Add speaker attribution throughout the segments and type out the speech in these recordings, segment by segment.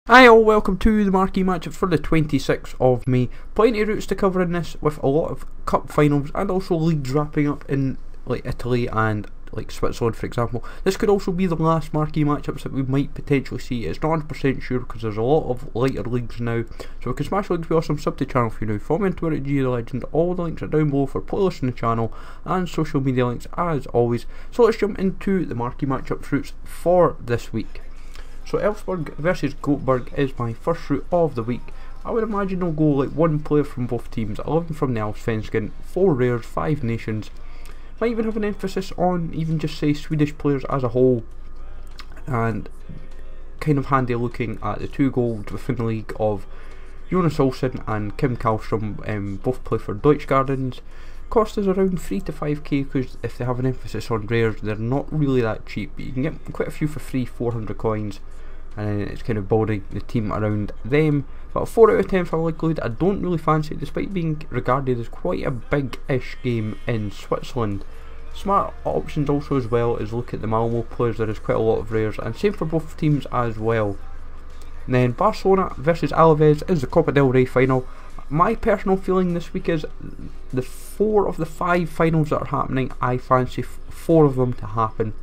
Speaker 1: Hi all, welcome to the Marquee Matchups for the 26th of May. Plenty of routes to cover in this, with a lot of cup finals and also leagues wrapping up in like Italy and like Switzerland, for example. This could also be the last Marquee Matchups that we might potentially see. It's not 100% sure because there's a lot of lighter leagues now, so we can smash links, be awesome, sub to the channel if you're new, follow me on Twitter at GTheLegend. All the links are down below for playlists on the channel and social media links as always. So let's jump into the Marquee Matchups routes for this week. So Elfsborg versus Göteborg is my first route of the week. I would imagine they'll go like one player from both teams, 11 from the Allsvenskan, 4 rares, 5 nations. Might even have an emphasis on even just say Swedish players as a whole, and kind of handy looking at the 2 goals within the league of Jonas Olsson and Kim Kallstrom. Both play for Deutsche Gardens. Cost is around 3 to 5k because if they have an emphasis on rares, they're not really that cheap, but you can get quite a few for free, 400 coins, and it's kind of building the team around them. But a 4 out of 10 for likelihood. I don't really fancy it, despite being regarded as quite a big-ish game in Switzerland. Smart options also as well is look at the Malmo players. There is quite a lot of rares, and same for both teams as well. And then Barcelona versus Alaves is the Copa del Rey final. My personal feeling this week is the 4 of the 5 finals that are happening, I fancy 4 of them to happen.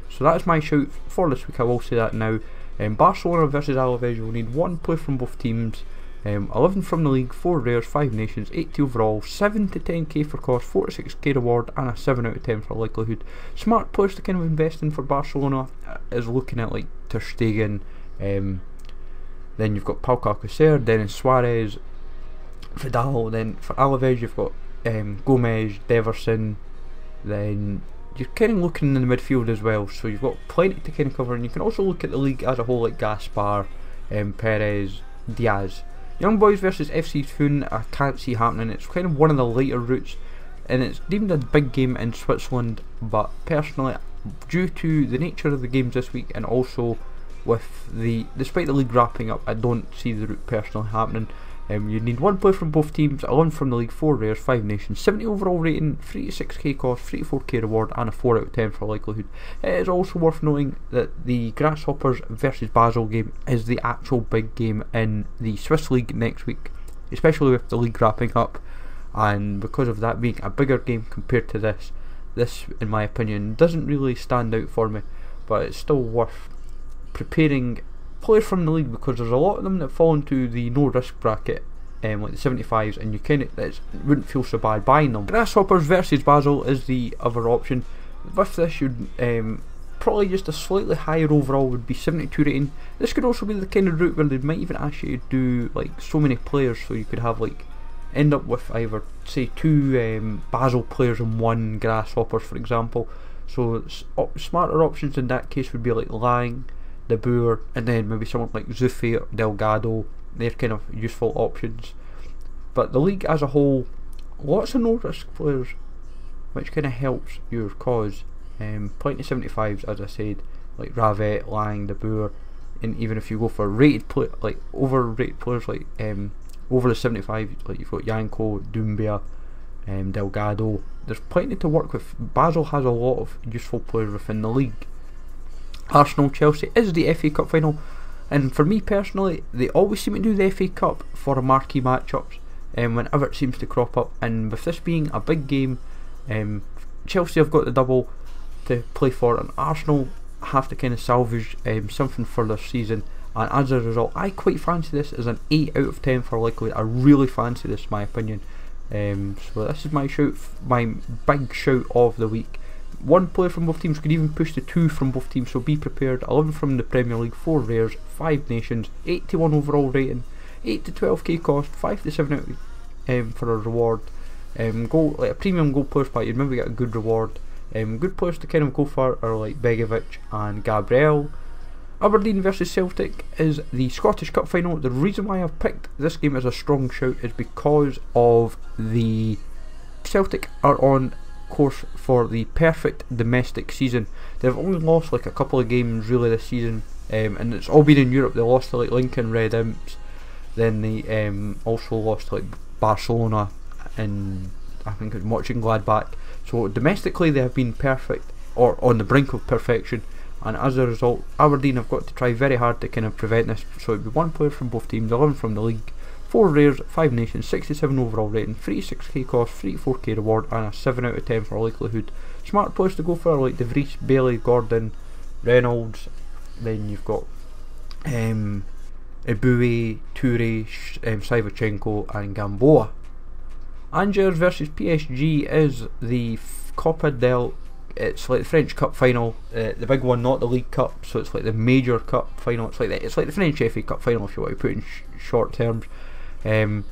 Speaker 1: So that is my shout for this week, I will say that now. Barcelona versus Alaves, you will need 1 player from both teams, 11 from the league, 4 rares, 5 nations, 80 overall, 7 to 10k for cost, 4 to 6k reward, and a 7 out of 10 for likelihood. Smart players to kind of invest in for Barcelona is looking at like Ter Stegen, then you've got Pau Alcacer, Denis Suarez, Vidal. Then for Alaves you've got Gomez, Deverson. Then you're kind of looking in the midfield as well, so you've got plenty to kind of cover, and you can also look at the league as a whole, like Gaspar, Perez, Diaz. Young Boys versus FC Thun I can't see happening. It's kind of one of the later routes, and it's deemed a big game in Switzerland, but personally, due to the nature of the games this week, and also with despite the league wrapping up, I don't see the route personally happening. You need 1 player from both teams, 11 from the league, 4 rares, 5 nations, 70 overall rating, 3 to 6k cost, 3 to 4k reward, and a 4 out of 10 for likelihood. It is also worth noting that the Grasshoppers versus Basel game is the actual big game in the Swiss League next week, especially with the league wrapping up, and because of that being a bigger game compared to this in my opinion doesn't really stand out for me, but it's still worth preparing players from the league because there's a lot of them that fall into the no risk bracket, like the 75s, and you kind of wouldn't feel so bad buying them. Grasshoppers versus Basel is the other option. With this, you'd probably just a slightly higher overall would be 72 rating. This could also be the kind of route where they might even ask you to do like so many players, so you could have like end up with either say 2 Basel players and 1 Grasshoppers, for example. So smarter options in that case would be like Lang, De Boer, and then maybe someone like Zufi or Delgado. They're kind of useful options. But the league as a whole, lots of no risk players, which kind of helps your cause. Plenty of 75s, as I said, like Ravet, Lang, De Boer, and even if you go for rated like overrated players like over the 75, like you've got Yanko, Doumbia, Delgado. There's plenty to work with. Basel has a lot of useful players within the league. Arsenal Chelsea is the FA Cup final, and for me personally, they always seem to do the FA Cup for a Marquee Matchups whenever it seems to crop up, and with this being a big game, Chelsea have got the double to play for, and Arsenal have to kind of salvage something for their season, and as a result I quite fancy this as an 8 out of 10 for likelihood. I really fancy this, in my opinion. So this is my shout, my big shout of the week. 1 player from both teams could even push to 2 from both teams, so be prepared. 11 from the Premier League, 4 rares, 5 nations, 81 overall rating, 8 to 12k cost, 5 to 7 out for a reward. Goal, like a premium goal players pack, you'd maybe get a good reward. Good players to kind of go for are like Begovic and Gabriel. Aberdeen versus Celtic is the Scottish Cup final. The reason why I've picked this game as a strong shout is because of the Celtic are on course for the perfect domestic season. They've only lost like a couple of games really this season, and it's all been in Europe. They lost to like Lincoln Red Imps, then they also lost to like Barcelona and I think it was Mönchengladbach. So domestically they have been perfect, or on the brink of perfection, and as a result Aberdeen have got to try very hard to kind of prevent this. So it'd be 1 player from both teams, 11 from the league, 4 rares, 5 nations, 67 overall rating, 36k cost, 34k reward, and a 7 out of 10 for likelihood. Smart players to go for like De Vries, Bailey, Gordon, Reynolds. Then you've got Eboué, Toure, Savchenko and Gamboa. Angers versus PSG is the Copa del... It's like the French Cup final, the big one, not the League Cup. So it's like the major cup final. It's like the French FA Cup final if you want to put in short terms. 1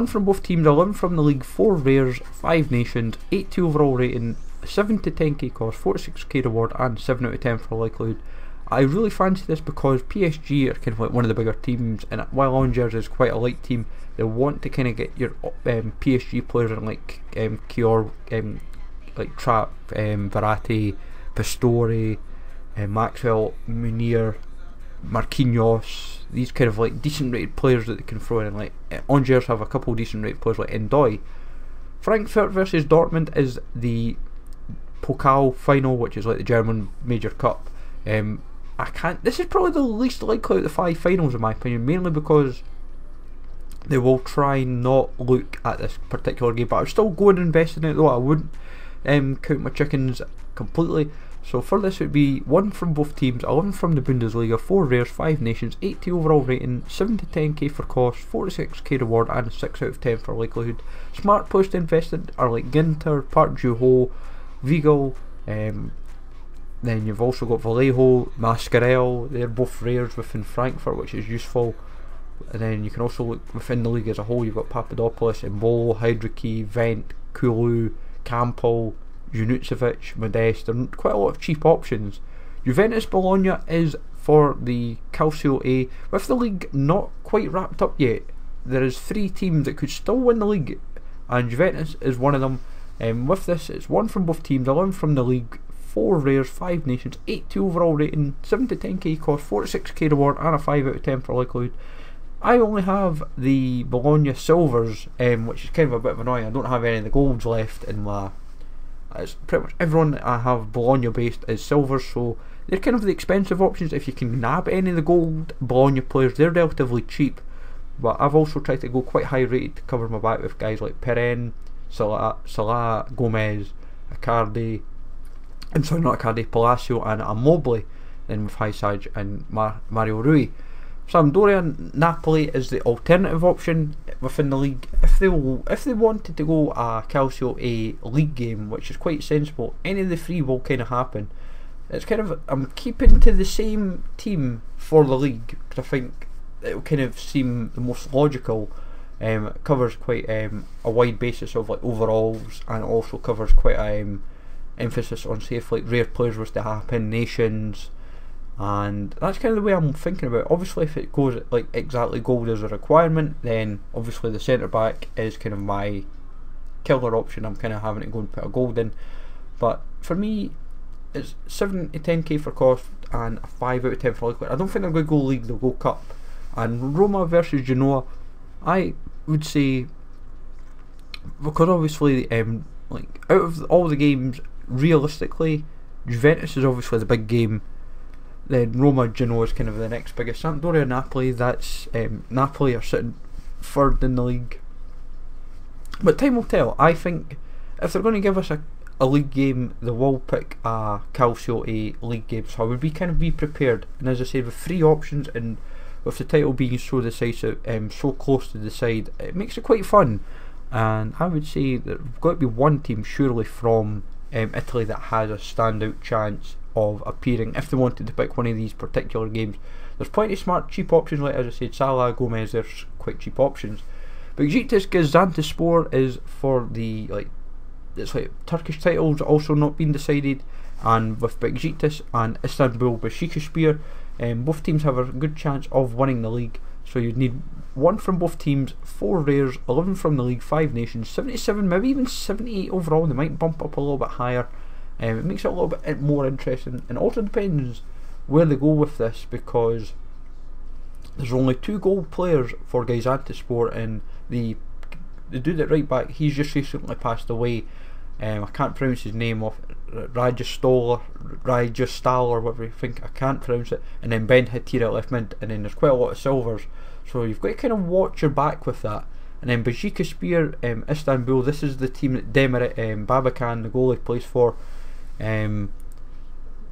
Speaker 1: from both teams, 11 from the league, 4 rares, 5 nations, 80 overall rating, 7 to 10k cost, 46k reward, and 7 out of 10 for likelihood. I really fancy this because PSG are kind of like one of the bigger teams, and while Angers is quite a light team, they want to kind of get your PSG players in like Kior, like Trapp, Verratti, Pastore, Maxwell, Munir, Marquinhos, these kind of like decent rated players that they can throw in. Like Angers have a couple decent rated players like Ndoye. Frankfurt versus Dortmund is the Pokal final, which is like the German major cup. This is probably the least likely of the 5 finals in my opinion, mainly because they will try not look at this particular game, but I'm still going to invest in it though. I wouldn't count my chickens completely. So for this it would be 1 from both teams, 11 from the Bundesliga, 4 rares, 5 nations, 80 overall rating, 7 to 10k for cost, 46k reward, and a 6 out of 10 for likelihood. Smart players to invest in are like Ginter, Park Joo-ho, Vigo, then you've also got Vallejo, Mascarell. They're both rares within Frankfurt, which is useful. And then you can also look within the league as a whole. You've got Papadopoulos, Mbolo, Hydriki, Vent, Kulu, Campbell, Junucevic, Modeste. There are quite a lot of cheap options. Juventus Bologna is for the Calcio A. With the league not quite wrapped up yet, there is 3 teams that could still win the league, and Juventus is one of them. With this, it's 1 from both teams, 11 from the league, 4 rares, 5 nations, 80 overall rating, 7 to 10k cost, 46k reward, and a 5 out of 10 for likelihood. I only have the Bologna silvers, which is kind of a bit of annoying. I don't have any of the golds left in my... It's pretty much everyone I have Bologna based is silvers, so they're kind of the expensive options. If you can nab any of the gold Bologna players, they're relatively cheap. But I've also tried to go quite high rated to cover my back with guys like Perrin, Salah, Gomez, Icardi, I'm sorry, not Icardi, Palacio and Immobile, then with Haisaj and Mario Rui. Sampdoria Napoli is the alternative option within the league. If they wanted to go a Calcio A league game, which is quite sensible, any of the 3 will kind of happen. It's kind of, I'm keeping to the same team for the league because I think it will kind of seem the most logical. It covers quite a wide basis of like overalls, and also covers quite emphasis on say if like rare players was to happen, nations, and that's kind of the way I'm thinking about it. Obviously if it goes like exactly gold as a requirement, then obviously the centre back is kind of my killer option. I'm kind of having to go and put a gold in, but for me it's 7 to 10k for cost and a 5 out of 10 for likelihood. I don't think they're going to go league, they'll go cup. And Roma versus Genoa, I would say, because obviously like out of all the games, realistically Juventus is obviously the big game, then Roma Genoa is kind of the next biggest. Sampdoria Napoli, that's Napoli are sitting 3rd in the league, but time will tell. I think if they're going to give us a league game, they will pick a Calcio A league game, so I would be prepared. And as I said, with 3 options and with the title being so decisive, so close to decide, it makes it quite fun. And I would say that there's got to be one team surely from Italy that has a standout chance of appearing if they wanted to pick one of these particular games. There's plenty of smart cheap options, like as I said, Salah, Gomez, there's quite cheap options. But Besiktas Gaziantepspor is for the it's like Turkish titles also not been decided, and with Besiktas and Istanbul Başakşehir, both teams have a good chance of winning the league. So you'd need 1 from both teams, 4 rares, 11 from the league, 5 nations, 77, maybe even 78 overall. They might bump up a little bit higher. It makes it a little bit more interesting, and also depends where they go with this, because there's only 2 gold players for Gaziantepspor, and the dude at right back, he's just recently passed away. I can't pronounce his name off. Rajastol or whatever you think. I can't pronounce it. And then Ben Hatir at left mid, and then there's quite a lot of silvers. So you've got to kind of watch your back with that. And then Besiktaspor, Istanbul. This is the team that Demir Babakan, the goalie, plays for. And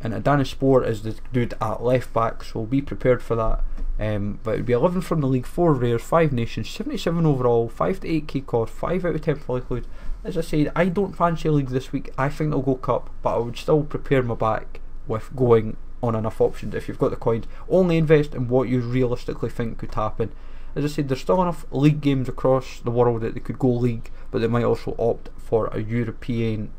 Speaker 1: Adanaspor is the dude at left back, so be prepared for that. But it would be 11 from the league, 4 rares, 5 nations, 77 overall, 5 to 8k cost, 5 out of 10 for likelihood. As I said, I don't fancy a league this week. I think they'll go cup, but I would still prepare my back with going on enough options if you've got the coins. Only invest in what you realistically think could happen. As I said, there's still enough league games across the world that they could go league, but they might also opt for a European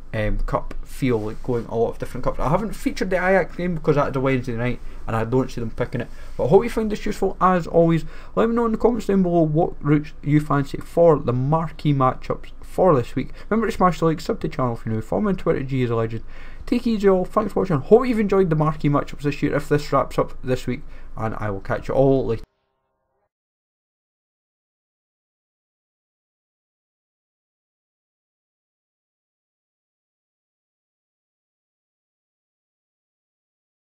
Speaker 1: cup feel, like going a lot of different cups. I haven't featured the Ajax game because that's a Wednesday night and I don't see them picking it, but I hope you find this useful. As always, let me know in the comments down below what routes you fancy for the marquee matchups for this week. Remember to smash the like, sub to the channel if you're new, follow me on Twitter, G is a legend. Take it easy all, thanks for watching, hope you've enjoyed the marquee matchups this year if this wraps up this week, and I will catch you all later.